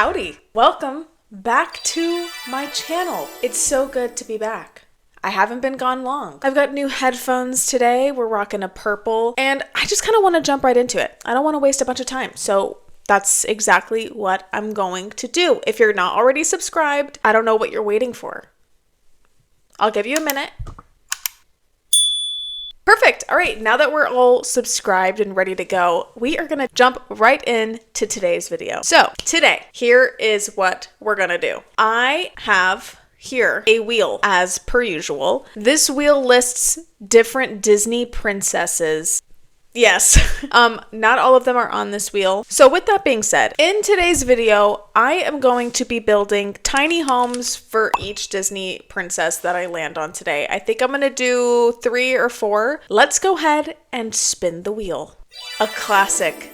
Howdy! Welcome back to my channel. It's so good to be back. I haven't been gone long. I've got new headphones today. We're rocking a purple, and I just kind of want to jump right into it. I don't want to waste a bunch of time, so that's exactly what I'm going to do. If you're not already subscribed, I don't know what you're waiting for. I'll give you a minute. Perfect. All right, now that we're all subscribed and ready to go, we are going to jump right into today's video. So today, here is what we're going to do. I have here a wheel as per usual. This wheel lists different Disney princesses. Yes, not all of them are on this wheel. So with that being said, in today's video, I am going to be building tiny homes for each Disney princess that I land on today. I think I'm going to do 3 or 4. Let's go ahead and spin the wheel. A classic.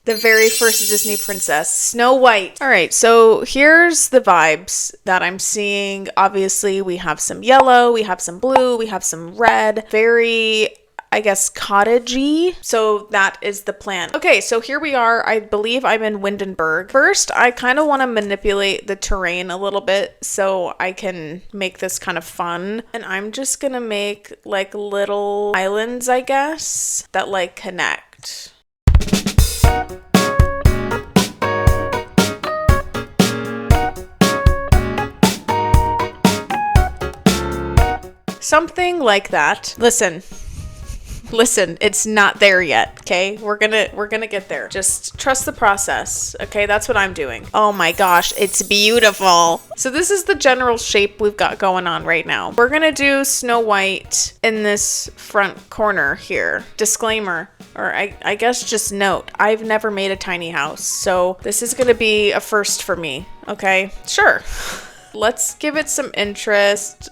The very first Disney princess, Snow White. All right, so here's the vibes that I'm seeing. Obviously, we have some yellow, we have some blue, we have some red. Very, I guess, cottagey. So that is the plan. Okay, so here we are. I believe I'm in Windenburg. First, I kind of want to manipulate the terrain a little bit so I can make this kind of fun. And I'm just going to make like little islands, I guess, that like connect. Something like that. Listen, it's not there yet, okay? We're gonna get there. Just trust the process, okay? That's what I'm doing. Oh my gosh, it's beautiful. So this is the general shape we've got going on right now. We're gonna do Snow White in this front corner here. Disclaimer, or I guess just note, I've never made a tiny house, so this is gonna be a first for me, okay? Sure. Let's give it some interest.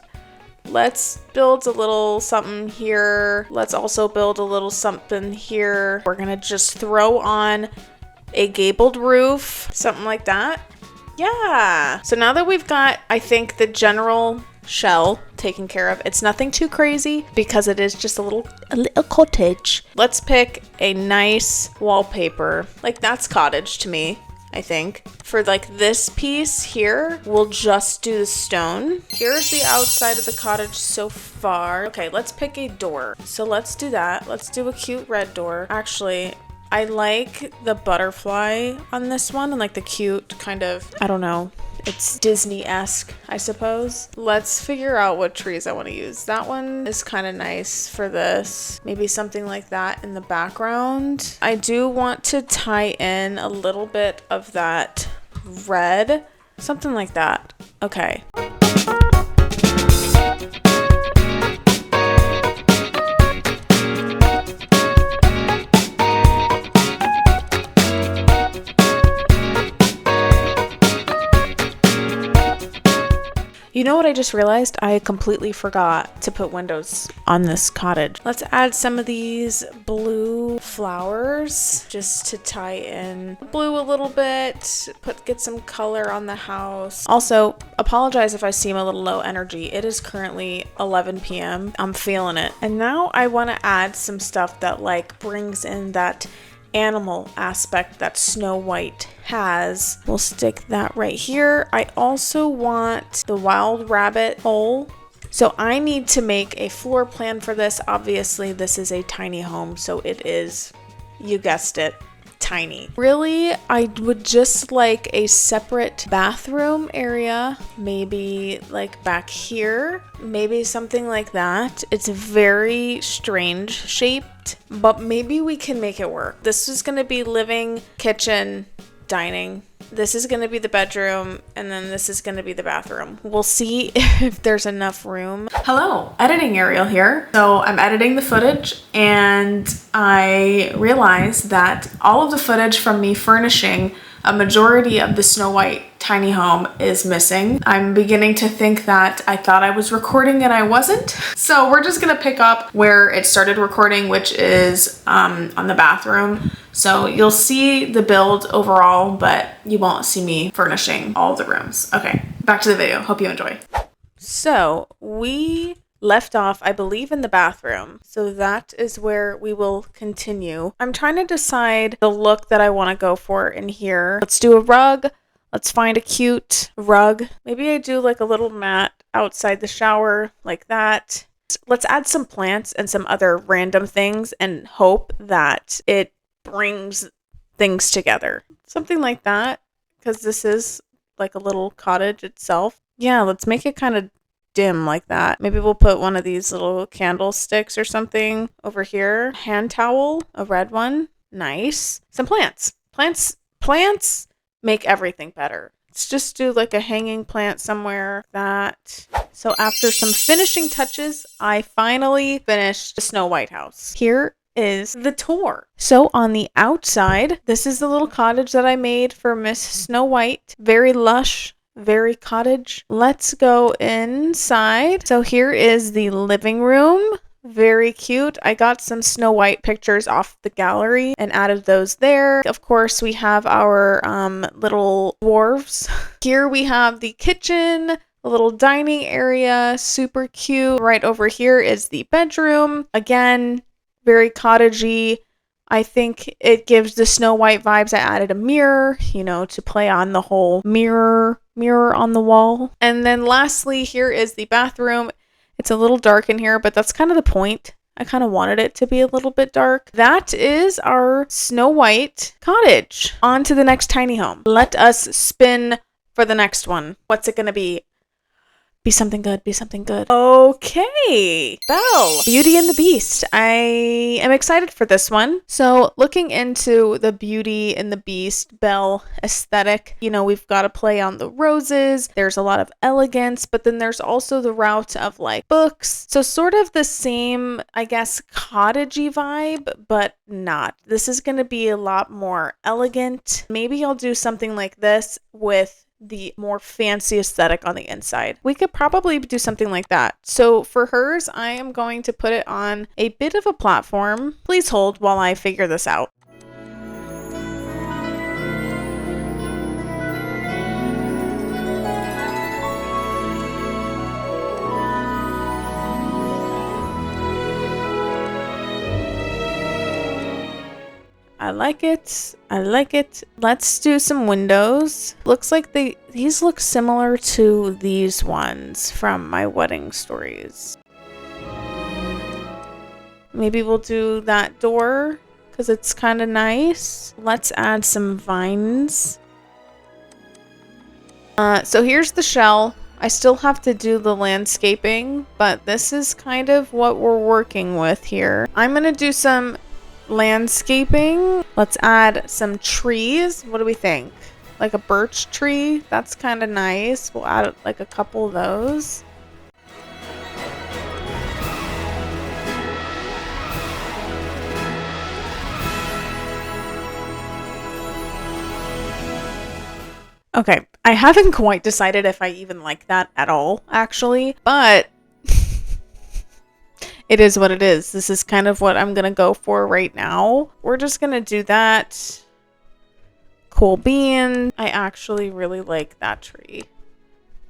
Let's build a little something here. Let's also build a little something here. We're gonna just throw on a gabled roof, something like that. Yeah. So now that we've got, I think, the general shell taken care of, it's nothing too crazy because it is just a little cottage. Let's pick a nice wallpaper. Like, that's cottage to me, I think. For like this piece here, we'll just do the stone. Here's the outside of the cottage so far. Okay, let's pick a door. So let's do that. Let's do a cute red door. Actually, I like the butterfly on this one and like the cute kind of, I don't know, it's Disney-esque, I suppose. Let's figure out what trees I want to use. That one is kind of nice for this. Maybe something like that in the background. I do want to tie in a little bit of that red. Something like that. Okay. You know what I just realized? I completely forgot to put windows on this cottage. Let's add some of these blue flowers just to tie in blue a little bit, get some color on the house. Also, apologize if I seem a little low energy. It is currently 11 p.m. I'm feeling it. And now I want to add some stuff that like brings in that animal aspect that Snow White has. We'll stick that right here. I also want the wild rabbit hole. So I need to make a floor plan for this. Obviously, this is a tiny home, so it is, you guessed it, tiny. Really, I would just like a separate bathroom area, maybe like back here, maybe something like that. It's very strange shaped, but maybe we can make it work. This is going to be living, kitchen, dining. This is going to be the bedroom, and then this is going to be the bathroom. We'll see if there's enough room. Hello, editing Ariel here. So I'm editing the footage, and I realized that all of the footage from me furnishing a majority of the Snow White tiny home is missing. I'm beginning to think that I thought I was recording and I wasn't. So we're just gonna pick up where it started recording, which is on the bathroom. So you'll see the build overall, but you won't see me furnishing all the rooms. Okay, back to the video. Hope you enjoy. So we left off, I believe, in the bathroom. So that is where we will continue. I'm trying to decide the look that I want to go for in here. Let's do a rug. Let's find a cute rug. Maybe I do like a little mat outside the shower like that. Let's add some plants and some other random things and hope that it brings things together. Something like that, because this is like a little cottage itself. Yeah, let's make it kind of dim like that. Maybe we'll put one of these little candlesticks or something over here. Hand towel, a red one. Nice. Some plants. Plants make everything better. Let's just do like a hanging plant somewhere. That. So after some finishing touches, I finally finished the Snow White house. Here is the tour. So on the outside, this is the little cottage that I made for Miss Snow White. Very lush, very cottage. Let's go inside. So here is the living room. Very cute. I got some Snow White pictures off the gallery and added those there. Of course, we have our little dwarves. Here we have the kitchen, a little dining area, super cute. Right over here is the bedroom. Again, very cottagey. I think it gives the Snow White vibes. I added a mirror, to play on the whole mirror on the wall. And then lastly, here is the bathroom. It's a little dark in here, but that's kind of the point. I kind of wanted it to be a little bit dark. That is our Snow White cottage. On to the next tiny home. Let us spin for the next one. What's it going to be? Be something good, be something good. Okay, Belle, Beauty and the Beast. I am excited for this one. So looking into the Beauty and the Beast Belle aesthetic, we've got to play on the roses. There's a lot of elegance, but then there's also the route of like books. So sort of the same, I guess, cottagey vibe, but not. This is going to be a lot more elegant. Maybe I'll do something like this with the more fancy aesthetic on the inside. We could probably do something like that. So for hers, I am going to put it on a bit of a platform. Please hold while I figure this out. I like it. I like it. Let's do some windows. Looks like these look similar to these ones from my wedding stories. Maybe we'll do that door because it's kind of nice. Let's add some vines. So here's the shell. I still have to do the landscaping, but this is kind of what we're working with here. I'm going to do some landscaping. Let's add some trees. What do we think? Like a birch tree? That's kind of nice. We'll add like a couple of those. Okay, I haven't quite decided if I even like that at all, actually, but it is what it is. This is kind of what I'm going to go for right now. We're just going to do that. Cool bean. I actually really like that tree.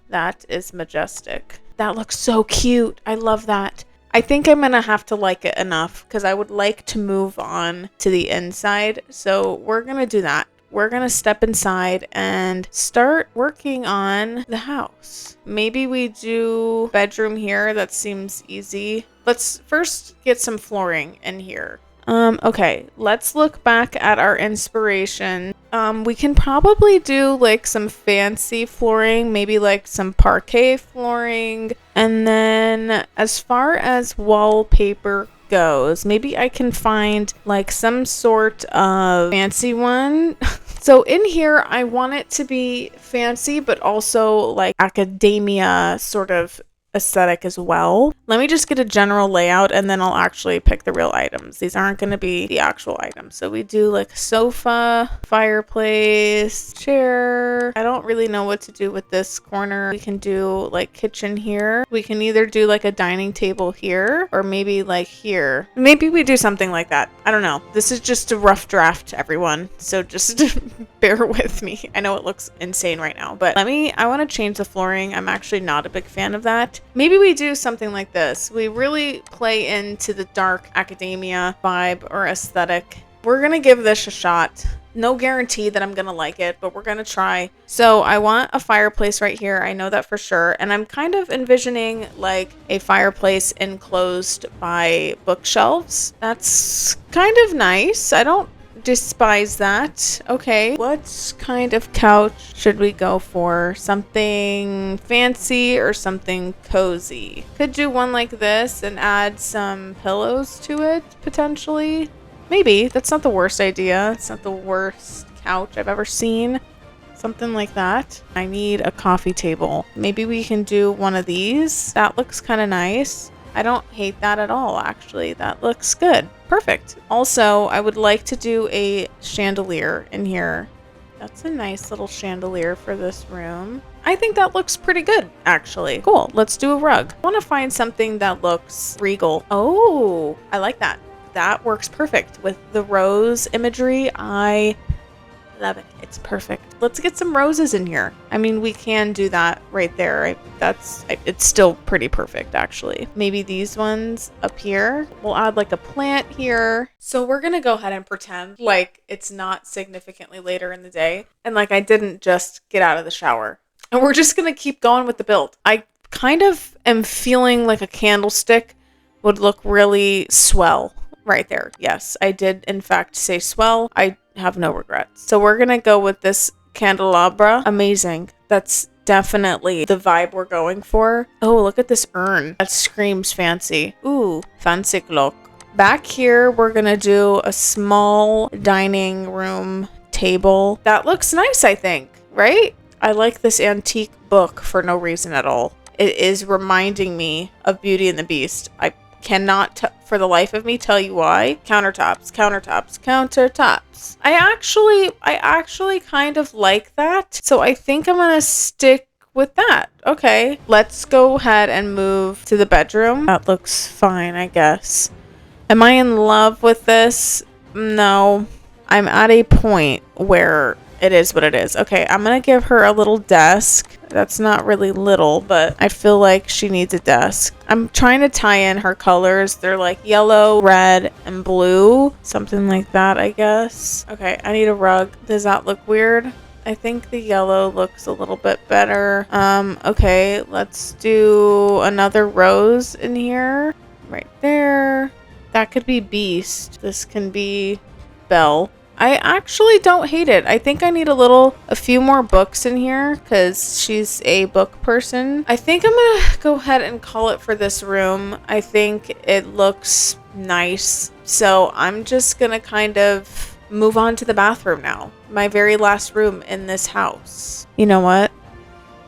That is majestic. That looks so cute. I love that. I think I'm going to have to like it enough because I would like to move on to the inside. So we're going to do that. We're going to step inside and start working on the house. Maybe we do bedroom here. That seems easy. Let's first get some flooring in here. Okay, let's look back at our inspiration. We can probably do like some fancy flooring, maybe like some parquet flooring. And then as far as wallpaper goes, maybe I can find like some sort of fancy one. So in here, I want it to be fancy, but also like academia sort of aesthetic as well. Let me just get a general layout and then I'll actually pick the real items. These aren't going to be the actual items. So we do like a sofa, fireplace, chair. I don't really know what to do with this corner. We can do like kitchen here. We can either do like a dining table here or maybe like here. Maybe we do something like that. I don't know. This is just a rough draft, everyone. So just bear with me. I know it looks insane right now, but I want to change the flooring. I'm actually not a big fan of that. Maybe we do something like this. We really play into the dark academia vibe or aesthetic. We're gonna give this a shot. No guarantee that I'm gonna like it, but we're gonna try. So I want a fireplace right here. I know that for sure. And I'm kind of envisioning like a fireplace enclosed by bookshelves. That's kind of nice. I don't despise that. Okay, what kind of couch should we go for? Something fancy or something cozy? Could do one like this and add some pillows to it, potentially. Maybe. That's not the worst idea. It's not the worst couch I've ever seen. Something like that. I need a coffee table. Maybe we can do one of these. That looks kind of nice. I don't hate that at all, actually. That looks good. Perfect. Also, I would like to do a chandelier in here. That's a nice little chandelier for this room. I think that looks pretty good, actually. Cool. Let's do a rug. I want to find something that looks regal. Oh, I like that. That works perfect with the rose imagery. I love it. It's perfect. Let's get some roses in here. I mean, we can do that right there. It's still pretty perfect, actually. Maybe these ones up here. We'll add like a plant here. So we're going to go ahead and pretend like it's not significantly later in the day. And like I didn't just get out of the shower. And we're just going to keep going with the build. I kind of am feeling like a candlestick would look really swell right there. Yes, I did in fact say swell. I have no regrets. So we're gonna go with this candelabra. Amazing. That's definitely the vibe we're going for. Oh, look at this urn. That screams fancy. Ooh, fancy clock. Back here, we're gonna do a small dining room table. That looks nice, I think, right? I like this antique book for no reason at all. It is reminding me of Beauty and the Beast. I cannot for the life of me tell you why. Countertops, countertops, countertops. I actually kind of like that. So I think I'm gonna stick with that. Okay, let's go ahead and move to the bedroom. That looks fine, I guess. Am I in love with this? No. I'm at a point where it is what it is. Okay, I'm gonna give her a little desk. That's not really little, but I feel like she needs a desk. I'm trying to tie in her colors. They're like yellow, red, and blue. Something like that, I guess. Okay, I need a rug. Does that look weird? I think the yellow looks a little bit better. Okay, let's do another rose in here. Right there. That could be Beast. This can be Belle. I actually don't hate it. I think I need a few more books in here because she's a book person. I think I'm gonna go ahead and call it for this room. I think it looks nice. So I'm just gonna kind of move on to the bathroom now. My very last room in this house. You know what?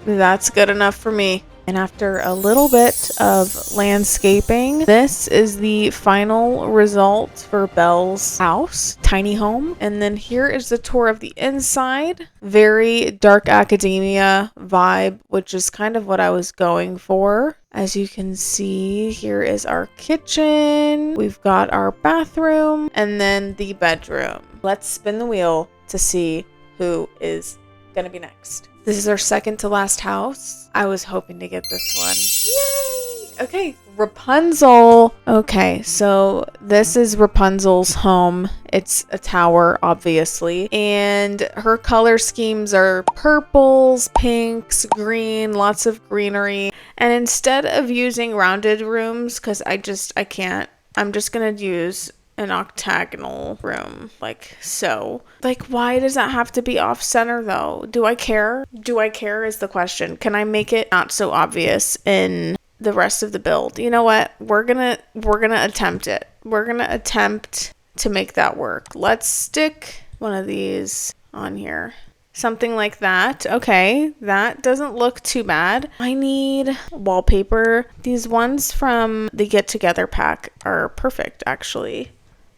That's good enough for me. And after a little bit of landscaping, this is the final result for Belle's house, tiny home. And then here is the tour of the inside. Very dark academia vibe, which is kind of what I was going for. As you can see, here is our kitchen. We've got our bathroom and then the bedroom. Let's spin the wheel to see who is gonna be next. This is our second to last house. I was hoping to get this one. Yay! Okay, Rapunzel. Okay, so this is Rapunzel's home. It's a tower, obviously. And her color schemes are purples, pinks, green, lots of greenery. And instead of using rounded rooms, because I can't, I'm just gonna use an octagonal room, like so. Like, why does that have to be off center though? Do I care? Do I care is the question. Can I make it not so obvious in the rest of the build? You know what? We're gonna attempt it. We're gonna attempt to make that work. Let's stick one of these on here. Something like that. Okay, that doesn't look too bad. I need wallpaper. These ones from the Get Together pack are perfect, actually,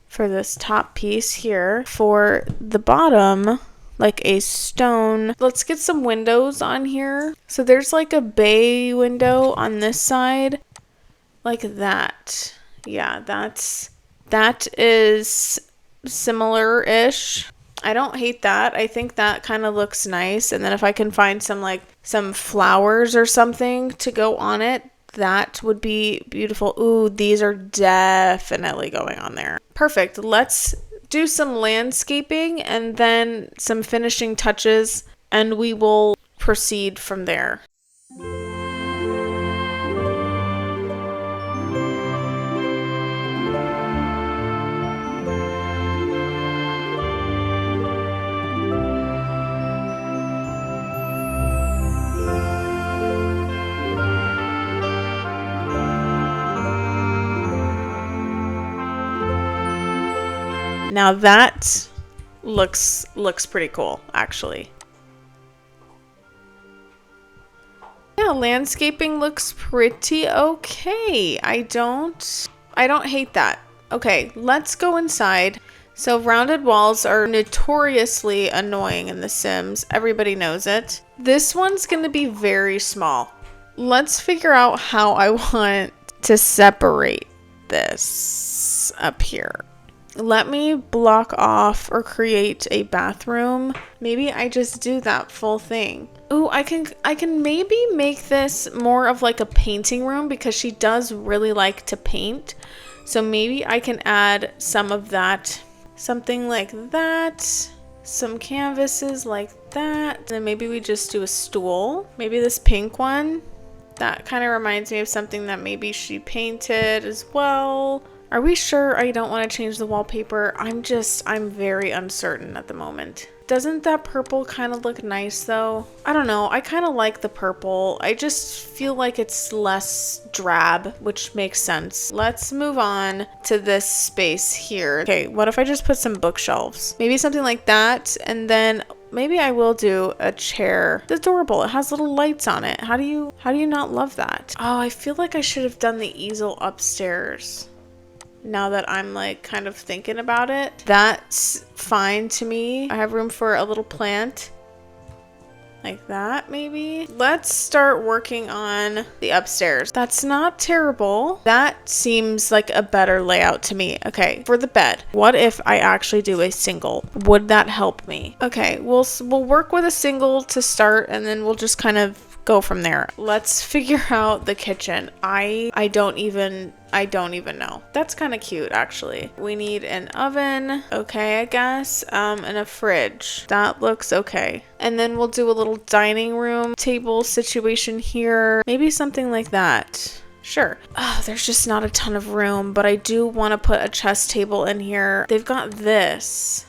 for this top piece here. For the bottom, like a stone. Let's get some windows on here. So there's like a bay window on this side, like that. Yeah, that is similar-ish. I don't hate that. I think that kind of looks nice. And then if I can find some flowers or something to go on it, that would be beautiful. Ooh, these are definitely going on there. Perfect. Let's do some landscaping and then some finishing touches, and we will proceed from there. Now that looks pretty cool, actually. Yeah, landscaping looks pretty okay. I don't hate that. Okay, let's go inside. So rounded walls are notoriously annoying in The Sims. Everybody knows it. This one's gonna be very small. Let's figure out how I want to separate this up here. Let me block off or create a bathroom. Maybe I just do that full thing. Oh, I can maybe make this more of like a painting room because she does really like to paint. So maybe I can add some of that, something like that, some canvases like that. Then maybe we just do a stool. Maybe this pink one. That kind of reminds me of something that maybe she painted as well. Are we sure I don't want to change the wallpaper? I'm very uncertain at the moment. Doesn't that purple kind of look nice though? I don't know. I kind of like the purple. I just feel like it's less drab, which makes sense. Let's move on to this space here. Okay, what if I just put some bookshelves? Maybe something like that, and then maybe I will do a chair. It's adorable. It has little lights on it. How do you not love that? Oh, I feel like I should have done the easel upstairs. Now that I'm like kind of thinking about it, that's fine to me. I have room for a little plant like that, maybe. Let's start working on the upstairs. That's not terrible. That seems like a better layout to me. Okay, for the bed, what if I actually do a single? Would that help me? Okay, we'll work with a single to start, and then we'll just kind of go from there. Let's figure out the kitchen. I don't even know. That's kind of cute, actually. We need an oven, okay, I guess, and a fridge. That looks okay. And then we'll do a little dining room table situation here. Maybe something like that. Sure. Oh, there's just not a ton of room, but I do want to put a chess table in here. They've got this,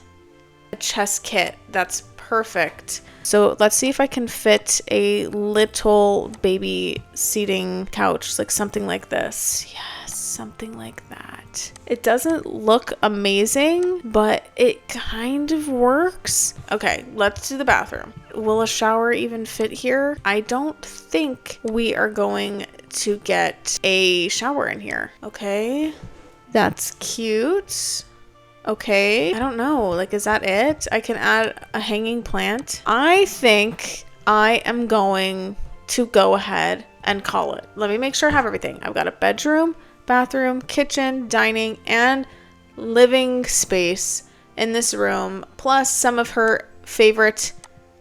a chess kit. That's perfect. So let's see if I can fit a little baby seating couch, like something like this. Yes, something like that. It doesn't look amazing, but it kind of works. Okay, let's do the bathroom. Will a shower even fit here? I don't think we are going to get a shower in here. Okay, that's cute. Okay, I don't know, like, is that it? I can add a hanging plant. I think I am going to go ahead and call it. Let me make sure I have everything. I've got a bedroom, bathroom, kitchen, dining, and living space in this room, plus some of her favorite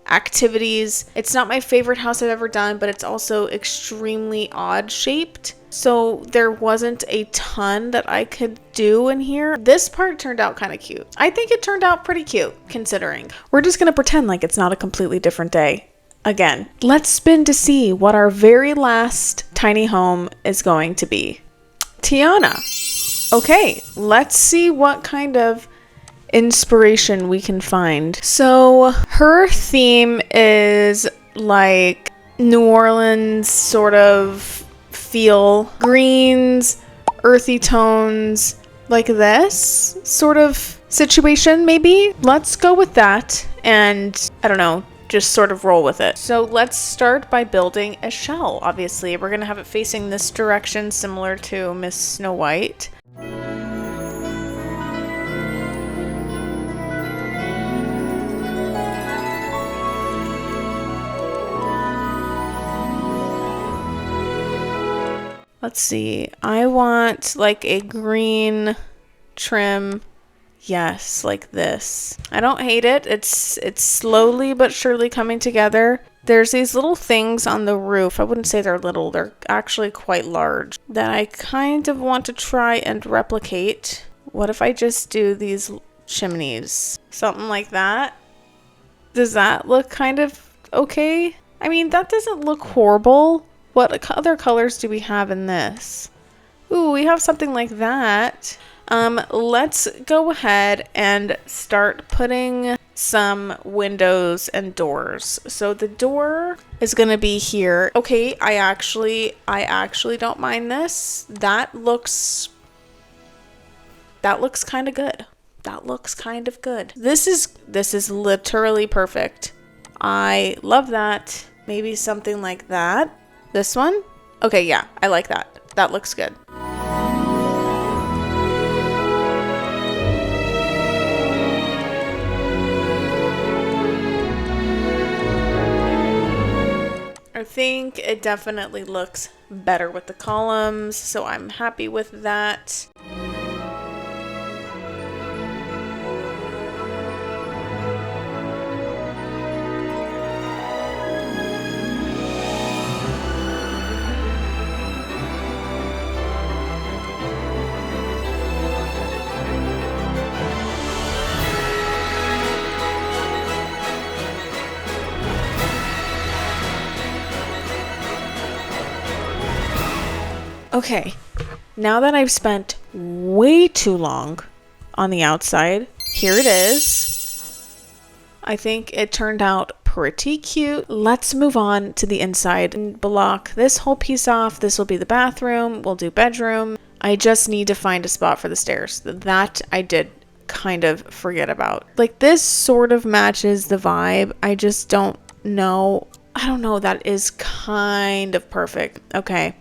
activities. It's not my favorite house I've ever done, but it's also extremely odd shaped. So there wasn't a ton that I could do in here. This part turned out kind of cute. I think it turned out pretty cute considering. We're just going to pretend like it's not a completely different day. Again, let's spin to see what our very last tiny home is going to be. Tiana. Okay, let's see what kind of inspiration we can find. So her theme is like New Orleans sort of feel, greens, earthy tones, like this sort of situation maybe. Let's go with that and I don't know, just sort of roll with it. So let's start by building a shell. Obviously we're gonna have it facing this direction, similar to Miss Snow White. Let's see, I want like a green trim. Yes, like this. I don't hate it. It's slowly but surely coming together. There's these little things on the roof. I wouldn't say they're little. They're actually quite large that I kind of want to try and replicate. What if I just do these chimneys. Something like that. Does that look kind of okay? I mean, that doesn't look horrible. What other colors do we have in this? Ooh, we have something like that. Let's go ahead and start putting some windows and doors. So the door is gonna be here. Okay, I actually don't mind this. That looks kind of good. That looks kind of good. This is literally perfect. I love that. Maybe something like that. This one? Okay, yeah, I like that. That looks good. I think it definitely looks better with the columns, so I'm happy with that. Okay, now that I've spent way too long on the outside, here it is. I think it turned out pretty cute. Let's move on to the inside and block this whole piece off. This will be the bathroom. We'll do bedroom. I just need to find a spot for the stairs. That I did kind of forget about. Like, this sort of matches the vibe. I just don't know. I don't know. That is kind of perfect. Okay.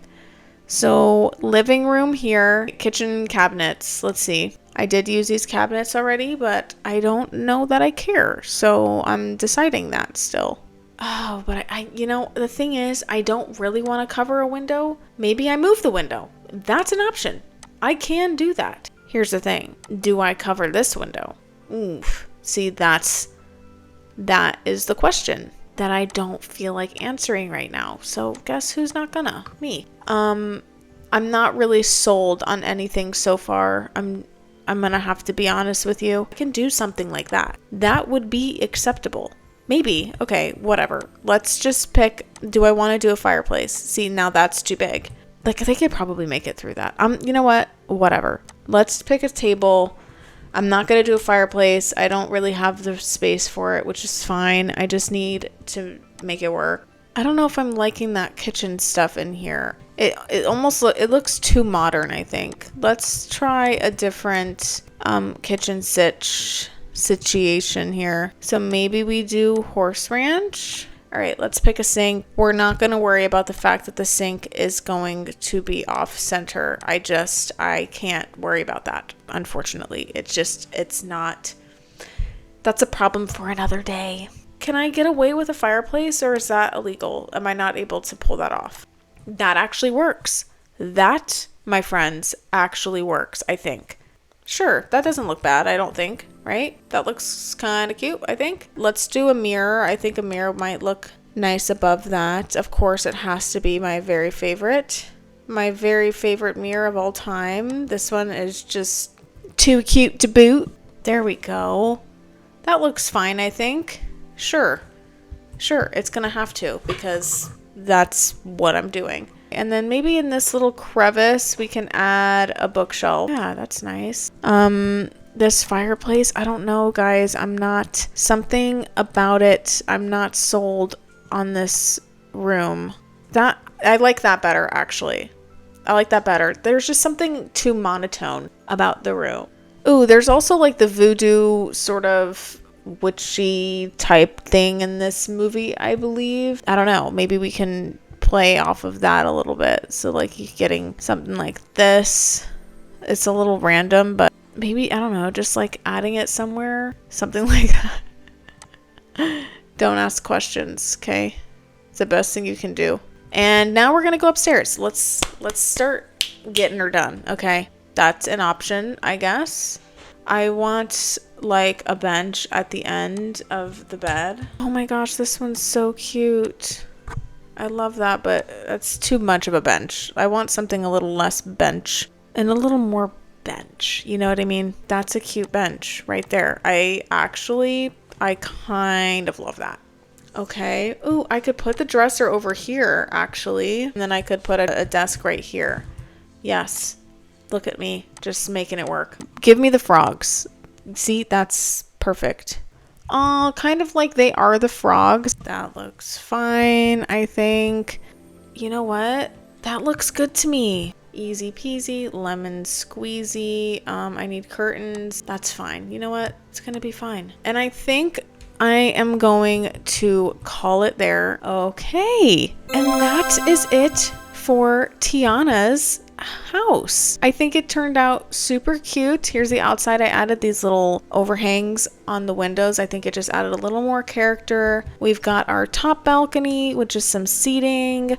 So living room here, kitchen cabinets. Let's see. I did use these cabinets already, but I don't know that I care. So I'm deciding that still. Oh, but I you know, the thing is, I don't really want to cover a window. Maybe I move the window. That's an option. I can do that. Here's the thing. Do I cover this window? Oof. See, that is the question that I don't feel like answering right now. So guess who's not gonna? Me. I'm not really sold on anything so far. I'm gonna have to be honest with you. I can do something like that. That would be acceptable. Maybe. Okay, whatever. Let's just pick, do I want to do a fireplace? See, now that's too big. Like, they could probably make it through that. You know what? Whatever. Let's pick a table. I'm not going to do a fireplace. I don't really have the space for it, which is fine. I just need to make it work. I don't know if I'm liking that kitchen stuff in here. It almost it looks too modern, I think. Let's try a different kitchen situation here. So maybe we do horse ranch. All right, let's pick a sink. We're not going to worry about the fact that the sink is going to be off center. I can't worry about that. Unfortunately, it's not, that's a problem for another day. Can I get away with a fireplace, or is that illegal? Am I not able to pull that off? That actually works. That, my friends, actually works, I think. Sure, that doesn't look bad, I don't think, right? That looks kind of cute, I think. Let's do a mirror. I think a mirror might look nice above that. Of course, it has to be my very favorite mirror of all time. This one is just too cute to boot. There we go. That looks fine, I think. Sure, it's gonna have to, because that's what I'm doing. And then maybe in this little crevice, we can add a bookshelf. Yeah, that's nice. This fireplace, I don't know, guys. Something about it, I'm not sold on this room. I like that better, actually. I like that better. There's just something too monotone about the room. Ooh, there's also like the voodoo sort of witchy type thing in this movie, I believe. I don't know. Maybe we can play off of that a little bit. So like you're getting something like this. It's a little random, but maybe, I don't know, just like adding it somewhere. Something like that. Don't ask questions, okay? It's the best thing you can do. And now we're gonna go upstairs. Let's start getting her done, okay? That's an option, I guess. I want like a bench at the end of the bed. Oh my gosh, this one's so cute. I love that, but that's too much of a bench. I want something a little less bench and a little more bench. You know what I mean? That's a cute bench right there. I kind of love that. Okay. Ooh, I could put the dresser over here, actually. And then I could put a desk right here. Yes. Look at me, just making it work. Give me the frogs. See, that's perfect. Oh, kind of like they are the frogs. That looks fine, I think. You know what? That looks good to me. Easy peasy, lemon squeezy. I need curtains. That's fine. You know what? It's gonna be fine. And I think I am going to call it there. Okay. And that is it for Tiana's house. I think it turned out super cute. Here's the outside. I added these little overhangs on the windows. I think it just added a little more character. We've got our top balcony with just some seating,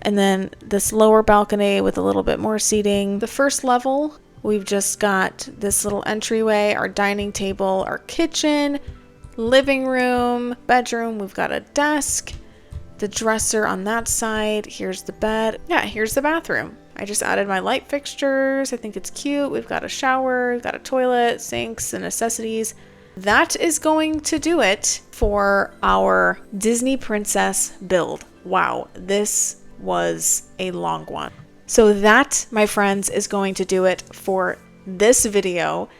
and then this lower balcony with a little bit more seating. The first level, we've just got this little entryway, our dining table, our kitchen, living room, bedroom. We've got a desk, the dresser on that side. Here's the bed. Yeah, here's the bathroom. I just added my light fixtures. I think it's cute. We've got a shower, we've got a toilet, sinks, and necessities. That is going to do it for our Disney princess build. Wow, this was a long one. So that, my friends, is going to do it for this video.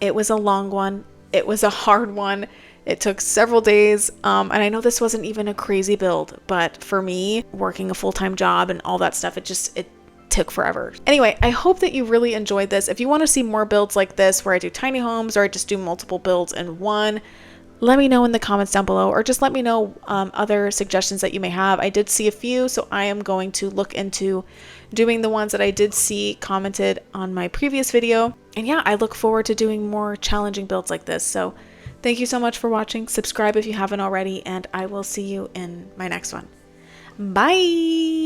It was a long one. It was a hard one. It took several days, and I know this wasn't even a crazy build, but for me, working a full-time job and all that stuff, it took forever. Anyway, I hope that you really enjoyed this. If you want to see more builds like this where I do tiny homes or I just do multiple builds in one, let me know in the comments down below, or just let me know other suggestions that you may have. I did see a few, so I am going to look into doing the ones that I did see commented on my previous video. And yeah, I look forward to doing more challenging builds like this. So thank you so much for watching. Subscribe if you haven't already, and I will see you in my next one. Bye!